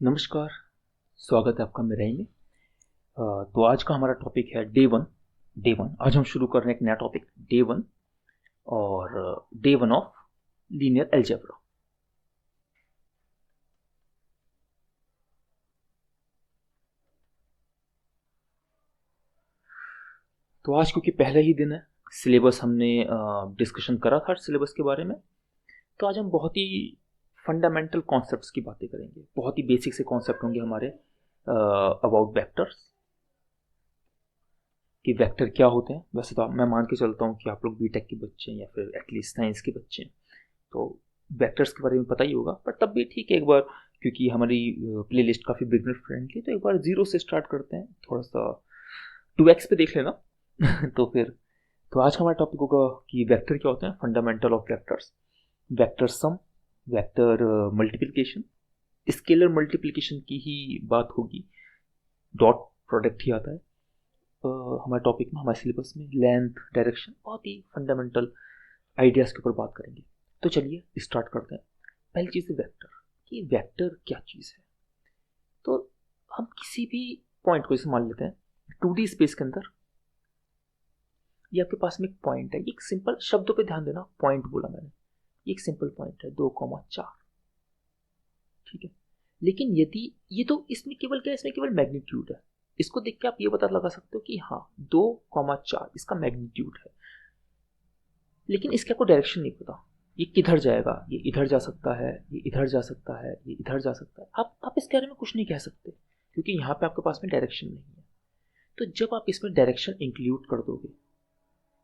नमस्कार। स्वागत है आपका मेरे में। तो आज का हमारा टॉपिक है डे वन। आज हम शुरू कर रहे हैं एक नया टॉपिक डे 1 और डे 1 ऑफ लीनियर अलजेब्रा। तो आज क्योंकि पहला ही दिन है, सिलेबस हमने डिस्कशन करा था सिलेबस के बारे में, तो आज हम बहुत ही फंडामेंटल कॉन्सेप्ट्स की बातें करेंगे। बहुत ही बेसिक से कॉन्सेप्ट होंगे हमारे अबाउट वेक्टर्स कि वेक्टर क्या होते हैं। वैसे तो मैं मान के चलता हूँ कि आप लोग बीटेक के बच्चे हैं या फिर एटलीस्ट साइंस के बच्चे हैं, तो वेक्टर्स के बारे में पता ही होगा। पर तब भी ठीक है, एक बार क्योंकि हमारी प्ले लिस्ट काफ़ी बिगनर फ्रेंडली, तो एक बार जीरो से स्टार्ट करते हैं, थोड़ा सा 2x पे देख लेना। तो आज का हमारा टॉपिक होगा कि वेक्टर क्या होते हैं, fundamental of vectors, vector sum, vector multiplication, scalar multiplication की ही बात होगी, डॉट प्रोडक्ट ही आता है हमारे टॉपिक में, हमारे सिलेबस में। लेंथ, डायरेक्शन, बहुत ही फंडामेंटल आइडियाज़ के ऊपर बात करेंगे। तो चलिए स्टार्ट करते हैं। पहली चीज़ है वेक्टर, कि वेक्टर क्या चीज़ है। तो हम किसी भी पॉइंट को जैसे मान लेते हैं 2D स्पेस के अंदर, ये आपके पास में एक पॉइंट है। ये एक सिंपल, शब्दों पे ध्यान देना, पॉइंट बोला मैंने, ये एक सिंपल पॉइंट है 2,4, ठीक है। लेकिन यदि ये तो इसमें केवल क्या है, इसमें केवल मैग्नीट्यूड है। इसको देख के आप ये पता लगा सकते हो कि हाँ 2,4 इसका मैग्नीट्यूड है, लेकिन इसका कोई डायरेक्शन नहीं पता। ये किधर जाएगा, ये इधर जा सकता है, ये इधर जा सकता है, ये इधर जा सकता है। आप इसके बारे में कुछ नहीं कह सकते, क्योंकि यहाँ पे आपके पास में डायरेक्शन नहीं है। तो जब आप इसमें डायरेक्शन इंक्लूड कर दोगे,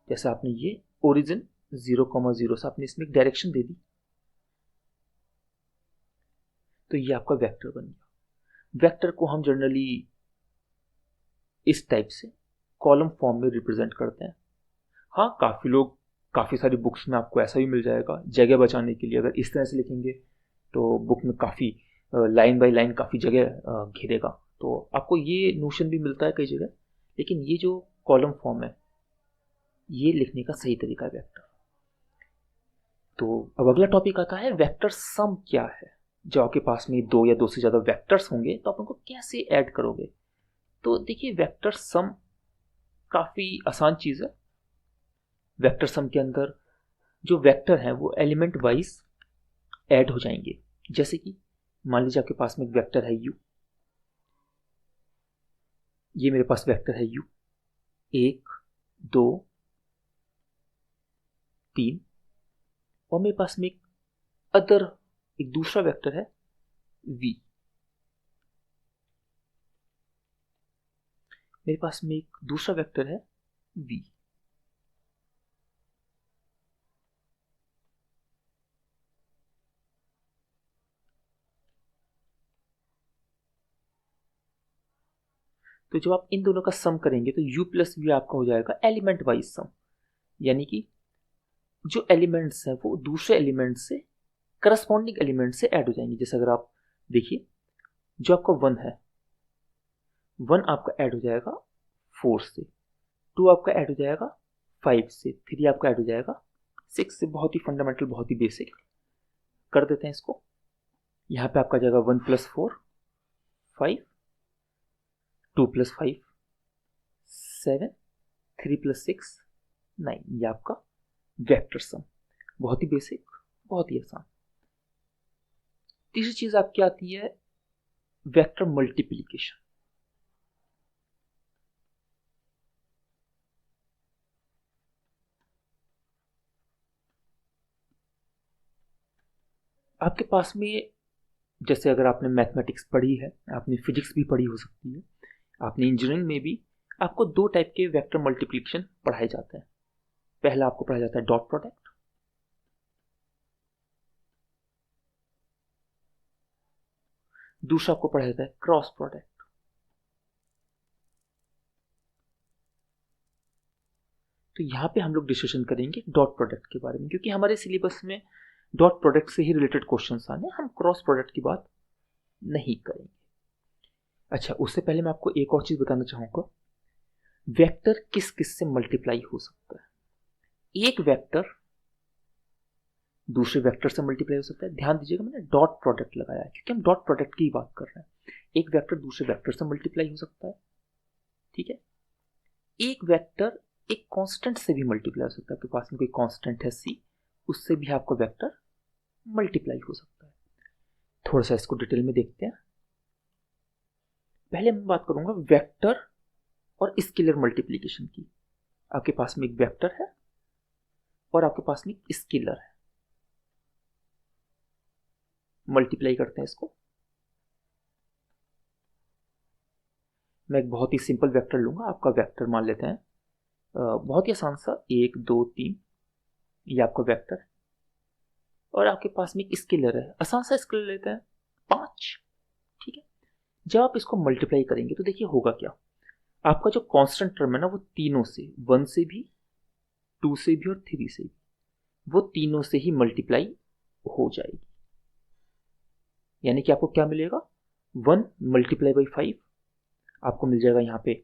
जैसे आपने ये ओरिजिन 0,0 से आपने इसमें एक डायरेक्शन दे दी, तो ये आपका वेक्टर बन गया। वेक्टर को हम जनरली इस टाइप से कॉलम फॉर्म में रिप्रेजेंट करते हैं। हाँ, काफ़ी लोग, काफ़ी सारी बुक्स में आपको ऐसा भी मिल जाएगा, जगह बचाने के लिए अगर इस तरह से लिखेंगे तो बुक में काफ़ी लाइन बाय लाइन काफ़ी जगह घेरेगा, तो आपको ये नोशन भी मिलता है कई जगह। लेकिन ये जो कॉलम फॉर्म है, ये लिखने का सही तरीका है वेक्टर। तो अब अगला टॉपिक आता है वेक्टर सम क्या है। जो आपके पास में दो या दो से ज़्यादा वेक्टर्स होंगे तो आप उनको कैसे ऐड करोगे। तो देखिए, वेक्टर सम काफ़ी आसान चीज़ है। वेक्टर सम के अंदर जो वेक्टर हैं वो एलिमेंट वाइज ऐड हो जाएंगे। जैसे कि मान लीजिए आपके पास में एक वेक्टर है u, ये मेरे पास वेक्टर है u 1 2 3, और मेरे पास में एक दूसरा वेक्टर है v। मेरे पास में एक दूसरा वेक्टर है v। तो जब आप इन दोनों का सम करेंगे तो u प्लस v आपका हो जाएगा एलिमेंट वाइज सम, यानी कि जो एलिमेंट्स हैं वो दूसरे एलिमेंट से, करस्पॉन्डिंग एलिमेंट से ऐड हो जाएंगे। जैसे अगर आप देखिए, जो आपका 1 है, 1 आपका ऐड हो जाएगा 4 से, 2 आपका ऐड हो जाएगा 5 से, 3 आपका ऐड हो जाएगा 6 से। बहुत ही फंडामेंटल, बहुत ही बेसिक कर देते हैं इसको। यहाँ पे आपका जाएगा 1 + 4 5, 2 + 5 7, 3 + 6 9, ये आपका वेक्टर सम। बहुत ही बेसिक, बहुत ही आसान। तीसरी चीज आपकी आती है वेक्टर मल्टीप्लिकेशन। आपके पास में, जैसे अगर आपने मैथमेटिक्स पढ़ी है, आपने फिजिक्स भी पढ़ी हो सकती है, आपने इंजीनियरिंग में भी, आपको दो टाइप के वेक्टर मल्टीप्लिकेशन पढ़ाए जाते हैं। पहला आपको पढ़ाया जाता है डॉट प्रोडक्ट, दूसरा आपको पढ़ाया जाता है क्रॉस प्रोडक्ट। तो यहाँ पे हम लोग डिस्कशन करेंगे डॉट प्रोडक्ट के बारे में, क्योंकि हमारे सिलेबस में डॉट प्रोडक्ट से ही रिलेटेड क्वेश्चंस आने, हम क्रॉस प्रोडक्ट की बात नहीं करेंगे। अच्छा, उससे पहले मैं आपको एक और चीज बताना चाहूंगा, वेक्टर किस किस से मल्टीप्लाई हो सकता है। एक वेक्टर दूसरे वेक्टर से मल्टीप्लाई हो सकता है। ध्यान दीजिएगा मैंने डॉट प्रोडक्ट लगाया है क्योंकि हम डॉट प्रोडक्ट की बात कर रहे हैं। एक वेक्टर दूसरे वेक्टर से मल्टीप्लाई हो सकता है, ठीक है। एक वेक्टर एक कांस्टेंट से भी मल्टीप्लाई हो सकता है। आपके पास में कोई कांस्टेंट है सी, उससे भी आपका वेक्टर मल्टीप्लाई हो सकता है। थोड़ा सा इसको डिटेल में देखते हैं। पहले मैं बात करूंगा वेक्टर और स्केलर मल्टीप्लिकेशन की। आपके पास में एक वेक्टर है और आपके पास में एक स्केलर है, मल्टीप्लाई करते हैं इसको। मैं एक बहुत ही सिंपल वेक्टर लूंगा, आपका वेक्टर मान लेते हैं बहुत ही आसान सा 1 2 3, ये आपका वेक्टर है। और आपके पास में एक स्केलर है, आसान सा स्केलर लेते हैं 5, ठीक है। जब आप इसको मल्टीप्लाई करेंगे तो देखिए होगा क्या, आपका जो कांस्टेंट टर्म है ना वो तीनों से, 1 से भी, 2 से भी और 3 से भी, वो तीनों से ही मल्टीप्लाई हो जाएगी। यानी कि आपको क्या मिलेगा, 1 मल्टीप्लाई बाई 5 आपको मिल जाएगा यहाँ पे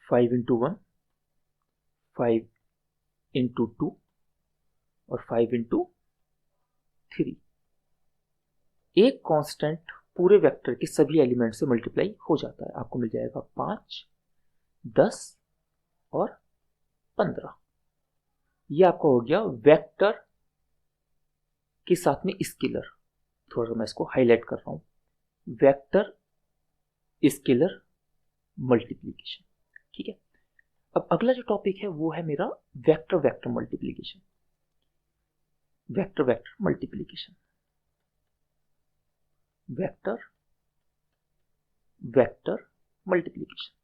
5 इंटू 1, 5 इंटू 2 और 5 इंटू 3। एक कांस्टेंट पूरे वेक्टर के सभी एलिमेंट से मल्टीप्लाई हो जाता है। आपको मिल जाएगा 5, 10 और 15। ये आपका हो गया वेक्टर के साथ में स्केलर। थोड़ा सा मैं इसको हाईलाइट कर रहा हूं, वेक्टर स्केलर मल्टीप्लिकेशन, ठीक है। अब अगला जो टॉपिक है वो है मेरा vector vector multiplication. Vector vector multiplication, vector vector multiplication.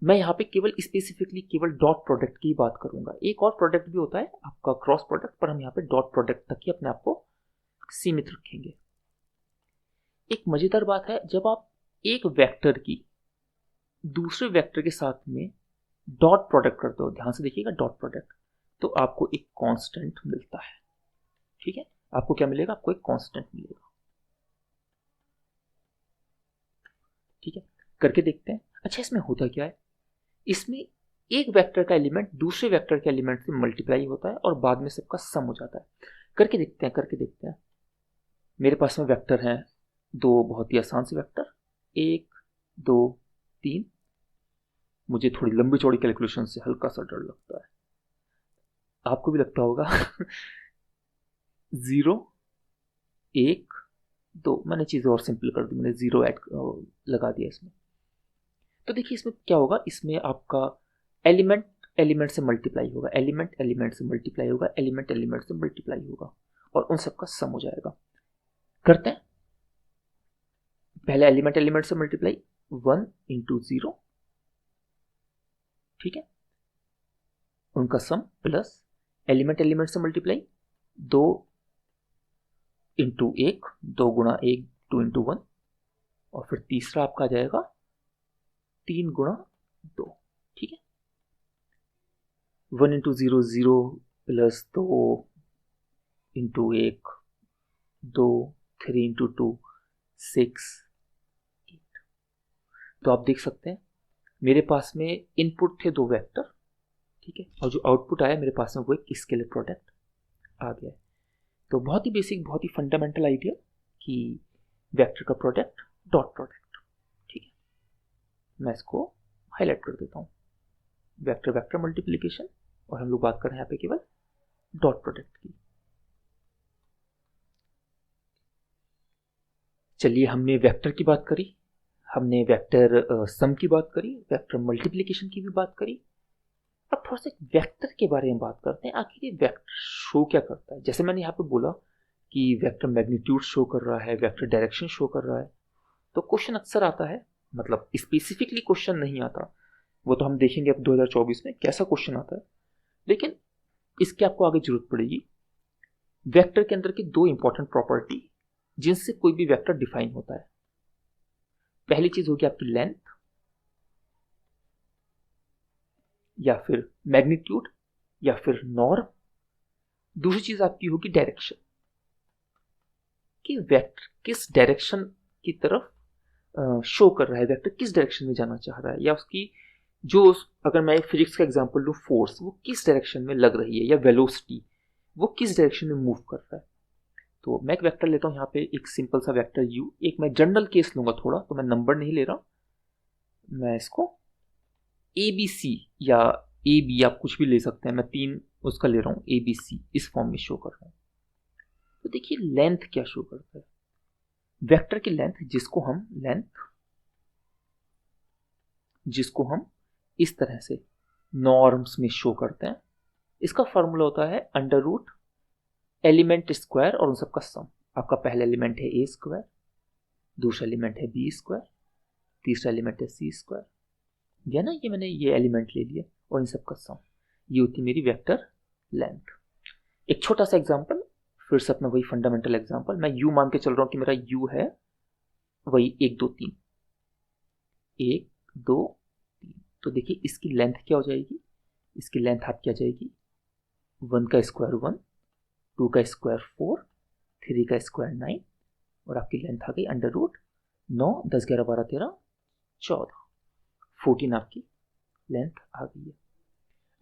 मैं यहां पे केवल स्पेसिफिकली केवल डॉट प्रोडक्ट की बात करूंगा। एक और प्रोडक्ट भी होता है आपका क्रॉस प्रोडक्ट, पर हम यहां पे डॉट प्रोडक्ट तक ही अपने आप को सीमित रखेंगे। एक मजेदार बात है, जब आप एक वेक्टर की दूसरे वेक्टर के साथ में डॉट प्रोडक्ट करते हो, ध्यान से देखिएगा डॉट प्रोडक्ट, तो आपको एक कांस्टेंट मिलता है, ठीक है। आपको क्या मिलेगा, आपको एक कांस्टेंट मिलेगा, ठीक है। करके देखते हैं। अच्छा इसमें होता क्या है, इसमें एक वेक्टर का एलिमेंट दूसरे वेक्टर के एलिमेंट से मल्टीप्लाई होता है और बाद में सबका सम हो जाता है। करके देखते हैं, करके देखते हैं। मेरे पास में वेक्टर हैं दो, बहुत ही आसान से वेक्टर, 1 2 3। मुझे थोड़ी लंबी चौड़ी कैलकुलेशन से हल्का सा डर लगता है, आपको भी लगता होगा 0 1 2, मैंने चीज़ें और सिंपल कर दी, मैंने 0 ऐड लगा दिया इसमें। तो देखिए इसमें क्या होगा, इसमें आपका एलिमेंट एलिमेंट से मल्टीप्लाई होगा, एलिमेंट एलिमेंट से मल्टीप्लाई होगा, एलिमेंट एलिमेंट से मल्टीप्लाई होगा और उन सबका सम हो जाएगा। करते हैं, पहले एलिमेंट एलिमेंट से मल्टीप्लाई 1 इंटू 0, ठीक है, उनका सम प्लस एलिमेंट एलिमेंट से मल्टीप्लाई 2 इंटू 1, 2 गुणा 1, 2 इंटू 1, और फिर तीसरा आपका आ जाएगा 3 गुणा 2, ठीक है। 1 इंटू 0 0 प्लस 2 इंटू 1 2, 3 इंटू 2 6 8। तो आप देख सकते हैं मेरे पास में इनपुट थे 2 वेक्टर, ठीक है, और जो आउटपुट आया मेरे पास में वो एक स्केलर प्रोडक्ट आ गया है। तो बहुत ही बेसिक, बहुत ही फंडामेंटल आइडिया कि वेक्टर का प्रोडक्ट डॉट प्रोडक्ट, ठीक है। मैं इसको हाईलाइट कर देता हूँ, वेक्टर वेक्टर मल्टीप्लिकेशन, और हम लोग बात कर रहे हैं यहाँ पे केवल डॉट प्रोडक्ट की। चलिए हमने वेक्टर की बात करी, हमने वेक्टर सम की बात करी, वेक्टर मल्टीप्लिकेशन की भी बात करी। अब थोड़ा सा वेक्टर के बारे में बात करते हैं, आखिर ये वेक्टर शो क्या करता है। जैसे मैंने यहाँ पे बोला कि वेक्टर मैग्नीट्यूड शो कर रहा है, वेक्टर डायरेक्शन शो कर रहा है। तो क्वेश्चन अक्सर आता है, मतलब स्पेसिफिकली क्वेश्चन नहीं आता, वो तो हम देखेंगे अब 2024 में कैसा क्वेश्चन आता है, लेकिन इसके आपको आगे जरूरत पड़ेगी। वेक्टर के अंदर की 2 इंपॉर्टेंट प्रॉपर्टी जिनसे कोई भी वेक्टर डिफाइन होता है। पहली चीज होगी आपकी लेंथ, या फिर मैग्नीट्यूड, या फिर नॉर्म। दूसरी चीज आपकी होगी डायरेक्शन, कि वेक्टर किस डायरेक्शन की तरफ शो कर रहा है, वेक्टर किस डायरेक्शन में जाना चाह रहा है, या उसकी अगर मैं फिजिक्स का एग्जांपल लूँ, फोर्स वो किस डायरेक्शन में लग रही है, या वेलोसिटी वो किस डायरेक्शन में मूव कर रहा है। तो मैं एक वेक्टर लेता हूँ यहाँ पे, एक सिंपल सा वेक्टर u, एक मैं जनरल केस लूंगा थोड़ा, तो मैं नंबर नहीं ले रहा, मैं इसको ए बी सी या ए बी आप कुछ भी ले सकते हैं, मैं 3 उसका ले रहा हूँ, ए बी सी इस फॉर्म में शो कर रहा हूँ। तो देखिए लेंथ क्या शो करता है, वेक्टर की लेंथ जिसको हम इस तरह से नॉर्म्स में शो करते हैं, इसका फॉर्मूला होता है अंडर रूट एलिमेंट स्क्वायर और उन सबका सम। आपका पहला एलिमेंट है ए स्क्वायर, दूसरा एलिमेंट है बी स्क्वायर, तीसरा एलिमेंट है सी स्क्वायर, या ना, ये मैंने ये एलिमेंट ले लिया और इन सबका सम, ये होती मेरी वेक्टर लेंथ। एक छोटा सा एग्जांपल, फिर से अपना वही फंडामेंटल एग्जांपल, मैं u मान के चल रहा हूं कि मेरा u है वही 1 2 3, 1 2 3। तो देखिए इसकी लेंथ क्या हो जाएगी, इसकी लेंथ आपकी आ जाएगी 1 का स्क्वायर 1, 2 का स्क्वायर 4, 3 का स्क्वायर 9, और आपकी लेंथ आ गई अंडर रूट 9 10 11 12 13 14, 14 आपकी लेंथ आ गई है।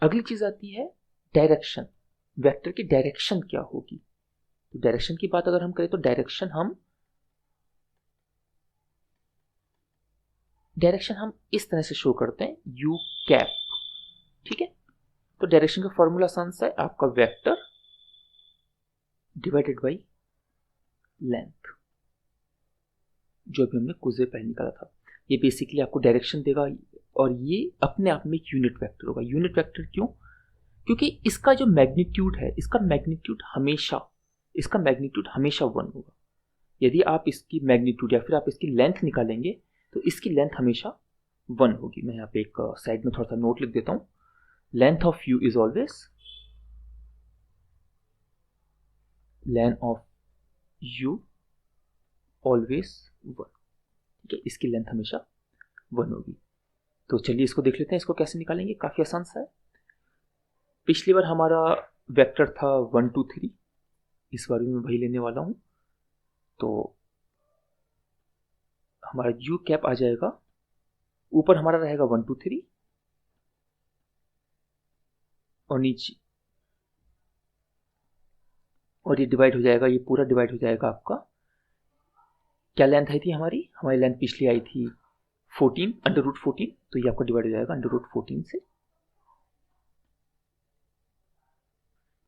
अगली चीज आती है डायरेक्शन, वेक्टर की डायरेक्शन क्या होगी। तो डायरेक्शन की बात अगर हम करें तो डायरेक्शन हम इस तरह से शो करते हैं, यू कैप, ठीक है। तो डायरेक्शन का फॉर्मूला आसान सा है, आपका वेक्टर डिवाइडेड बाई लेंथ, जो अभी हमने कुछ देर पहले निकाला था। ये बेसिकली आपको डायरेक्शन देगा, और ये अपने आप में एक यूनिट वेक्टर होगा। यूनिट वेक्टर क्यों? क्योंकि इसका जो मैग्नीट्यूड है, इसका मैग्नीट्यूड हमेशा 1 होगा। यदि आप इसकी मैग्नीट्यूड या फिर आप इसकी लेंथ निकालेंगे तो इसकी लेंथ हमेशा 1 होगी। मैं यहाँ पे एक साइड में थोड़ा सा नोट लिख देता हूँ, length of you is always always 1, ठीक है, इसकी लेंथ हमेशा 1 होगी। तो चलिए इसको देख लेते हैं, इसको कैसे निकालेंगे, काफी आसान सा है। पिछली बार हमारा वेक्टर था 1 2 3, इस बार भी मैं वही लेने वाला हूं। तो हमारा यू कैप आ जाएगा, ऊपर हमारा रहेगा 1 2 3 और नीचे, और ये डिवाइड हो जाएगा, ये पूरा डिवाइड हो जाएगा आपका। क्या लेंथ आई थी हमारी लेंथ पिछली आई थी 14 अंडर रूट 14, तो ये आपका डिवाइड हो जाएगा अंडर रूट 14 से,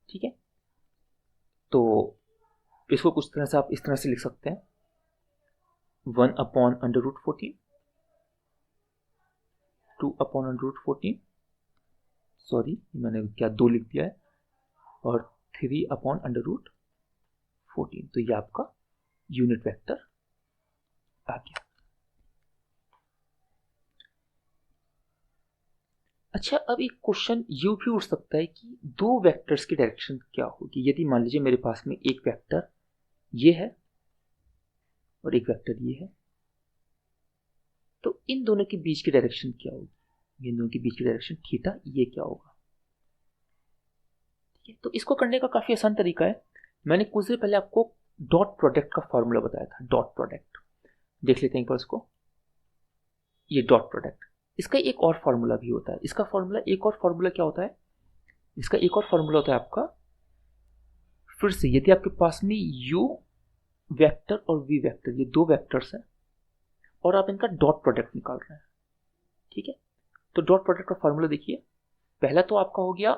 ठीक है। तो इसको कुछ तरह से आप इस तरह से लिख सकते हैं, 1 upon under root 14, 2 upon under root 14, sorry मैंने क्या 2 लिख दिया है, और 3 अपॉन अंडर रूट 14। तो ये आपका यूनिट वेक्टर आ गया। अच्छा, अब एक क्वेश्चन ये भी उठ सकता है कि दो वेक्टर्स की डायरेक्शन क्या होगी। यदि मान लीजिए मेरे पास में एक वेक्टर ये है और एक वेक्टर ये है, तो इन दोनों के बीच की डायरेक्शन क्या होगी, इन दोनों के बीच की डायरेक्शन थीटा, ये क्या होगा, ठीक है। तो इसको करने का काफी आसान तरीका है, मैंने कुछ देर पहले आपको डॉट प्रोडक्ट का फॉर्मूला बताया था। डॉट प्रोडक्ट देख लेते हैं एक बार इसको, ये डॉट प्रोडक्ट, इसका एक और फॉर्मूला भी होता है। इसका फॉर्मूला, एक और फॉर्मूला क्या होता है, इसका एक और फॉर्मूला होता है आपका, फिर से यदि आपके पास में u वेक्टर और v वेक्टर, ये दो वेक्टर्स हैं और आप इनका डॉट प्रोडक्ट निकाल रहे हैं, ठीक है। तो डॉट प्रोडक्ट का फॉर्मूला देखिए, पहला तो आपका हो गया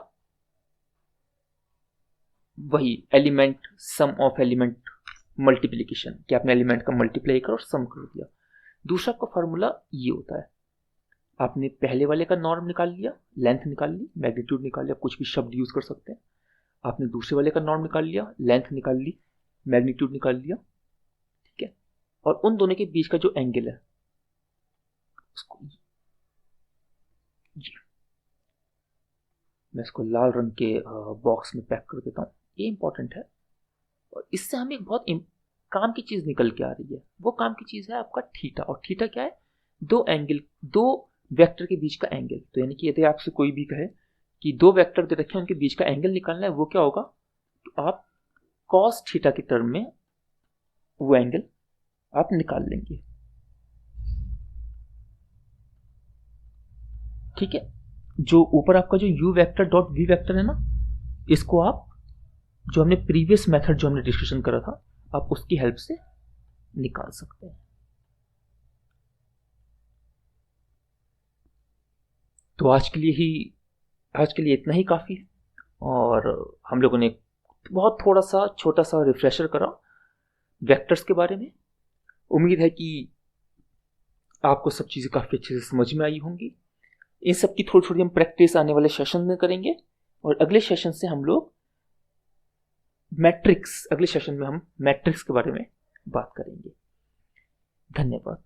वही element, sum of element multiplication, कि आपने एलिमेंट का मल्टीप्लाई कर और सम कर दिया। दूसरा आपका फॉर्मूला ये होता है, आपने पहले वाले का नॉर्म निकाल लिया, लेंथ निकाल ली, मैग्नीट्यूड निकाल लिया, कुछ भी शब्द यूज कर सकते हैं। आपने दूसरे वाले का नॉर्म निकाल लिया, लेंथ निकाल ली, मैग्नीट्यूड निकाल लिया, ठीक है। और उन दोनों के बीच का जो एंगल है उसको, मैं इसको लाल रंग के बॉक्स में पैक कर देता हूँ, ये इंपॉर्टेंट है। और इससे हमें एक बहुत काम की चीज निकल के आ रही है, वो काम की चीज है आपका थीटा। और थीटा क्या है, दो एंगल, दो वेक्टर के बीच का एंगल। तो यानी कि यदि आपसे कोई भी कहे कि दो वेक्टर दे रखे हैं, उनके बीच का एंगल निकालना है, वो क्या होगा, तो आप कॉस थीटा के टर्म में वो एंगल आप निकाल लेंगे। ठीक है, जो ऊपर आपका जो u vector dot v vector है ना, इसको आप जो हमने प्रीवियस मेथड जो हमने डिस्कशन करा था, आप उसकी हेल्प से निकाल सकते हैं। तो आज के लिए इतना ही काफ़ी। और हम लोगों ने बहुत थोड़ा सा छोटा सा रिफ्रेशर करा वेक्टर्स के बारे में। उम्मीद है कि आपको सब चीज़ें काफ़ी अच्छे से समझ में आई होंगी। इन सब की थोड़ी थोड़ी हम प्रैक्टिस आने वाले सेशन में करेंगे, और अगले सेशन से हम लोग अगले सेशन में हम मैट्रिक्स के बारे में बात करेंगे। धन्यवाद।